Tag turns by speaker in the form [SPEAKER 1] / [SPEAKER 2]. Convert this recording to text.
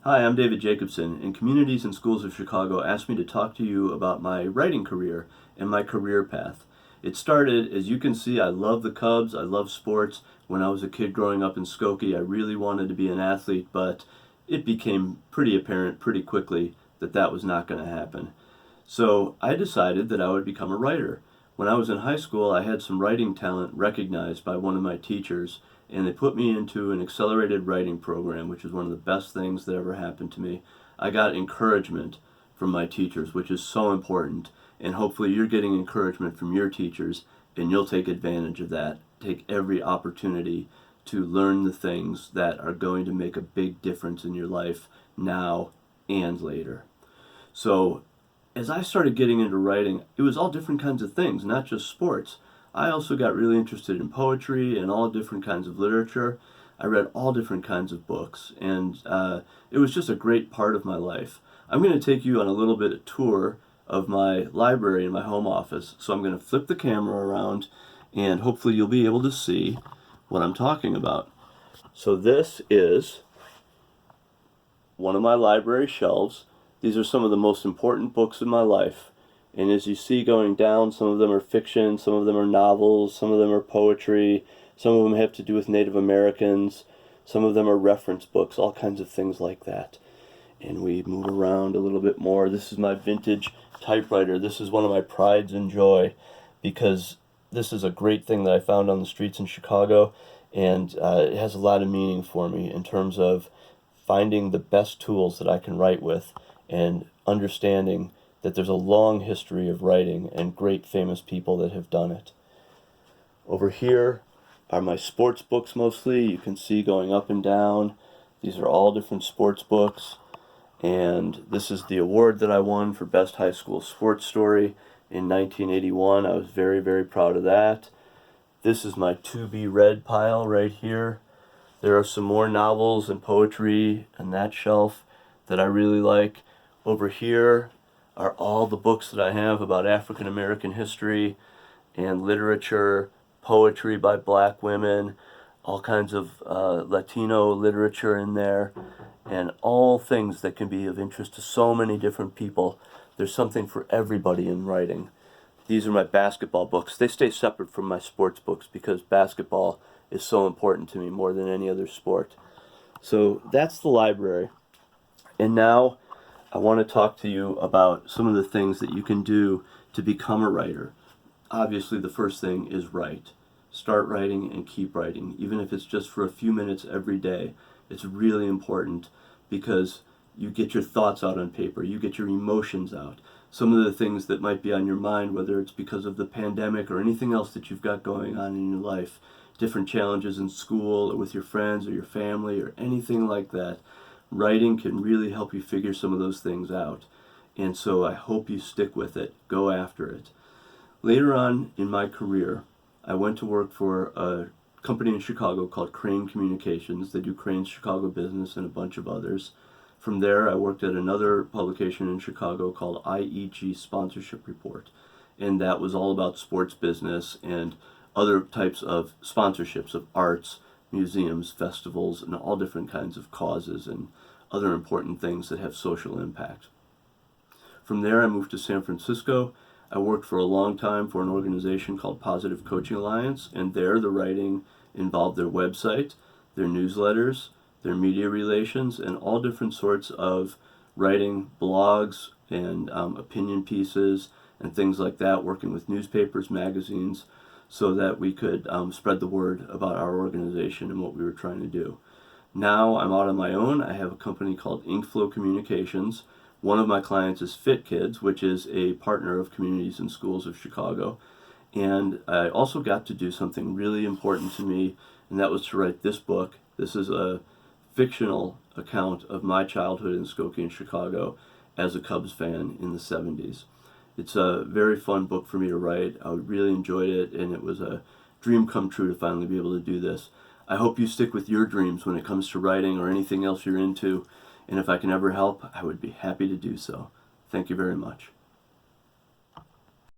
[SPEAKER 1] Hi, I'm David Jacobson, and Communities and Schools of Chicago asked me to talk to you about my writing career and my career path. It started, as you can see, I love the Cubs, I love sports. When I was a kid growing up in Skokie, I really wanted to be an athlete, but it became pretty apparent pretty quickly that that was not going to happen. So I decided that I would become a writer. When I was in high school, I had some writing talent recognized by one of my teachers, and they put me into an accelerated writing program, which is one of the best things that ever happened to me. I got encouragement from my teachers, which is so important, and hopefully you're getting encouragement from your teachers, and you'll take advantage of that. Take every opportunity to learn the things that are going to make a big difference in your life now and later. So as I started getting into writing, it was all different kinds of things, not just sports. I also got really interested in poetry and all different kinds of literature. I read all different kinds of books, and it was just a great part of my life. I'm going to take you on a little bit of tour of my library in my home office. So I'm going to flip the camera around, and hopefully you'll be able to see what I'm talking about. So this is one of my library shelves. These are some of the most important books in my life. And as you see going down, some of them are fiction, some of them are novels, some of them are poetry, some of them have to do with Native Americans, some of them are reference books, all kinds of things like that. And we move around a little bit more. This is my vintage typewriter. This is one of my prides and joy because this is a great thing that I found on the streets in Chicago, and it has a lot of meaning for me in terms of finding the best tools that I can write with and understanding that there's a long history of writing and great famous people that have done it. Over here are my sports books mostly. You can see going up and down. These are all different sports books. And this is the award that I won for Best High School Sports Story in 1981. I was very, very proud of that. This is my to-be-read pile right here. There are some more novels and poetry on that shelf that I really like. Over here are all the books that I have about African American history and literature, poetry by black women, all kinds of Latino literature in there, and all things that can be of interest to so many different people. There's something for everybody in writing. These are my basketball books. They stay separate from my sports books because basketball is so important to me more than any other sport. So that's the library. And now I want to talk to you about some of the things that you can do to become a writer. Obviously, the first thing is write. Start writing and keep writing, even if it's just for a few minutes every day. It's really important because you get your thoughts out on paper, you get your emotions out. Some of the things that might be on your mind, whether it's because of the pandemic or anything else that you've got going on in your life, different challenges in school or with your friends or your family or anything like that, writing can really help you figure some of those things out. And so I hope you stick with it. Go after it. Later on in my career, I went to work for a company in Chicago called Crane Communications. They do Crane's Chicago Business and a bunch of others. From there, I worked at another publication in Chicago called IEG Sponsorship Report. And that was all about sports business and other types of sponsorships of arts, museums, festivals, and all different kinds of causes and other important things that have social impact. From there, I moved to San Francisco. I worked for a long time for an organization called Positive Coaching Alliance, and there the writing involved their website, their newsletters, their media relations, and all different sorts of writing, blogs, and opinion pieces, and things like that, working with newspapers, magazines, so that we could spread the word about our organization and what we were trying to do. Now I'm out on my own. I have a company called Inkflow Communications. One of my clients is Fit Kids, which is a partner of Communities and Schools of Chicago. And I also got to do something really important to me, and that was to write this book. This is a fictional account of my childhood in Skokie and Chicago as a Cubs fan in the 70s. It's a very fun book for me to write. I really enjoyed it, and it was a dream come true to finally be able to do this. I hope you stick with your dreams when it comes to writing or anything else you're into, and if I can ever help, I would be happy to do so. Thank you very much.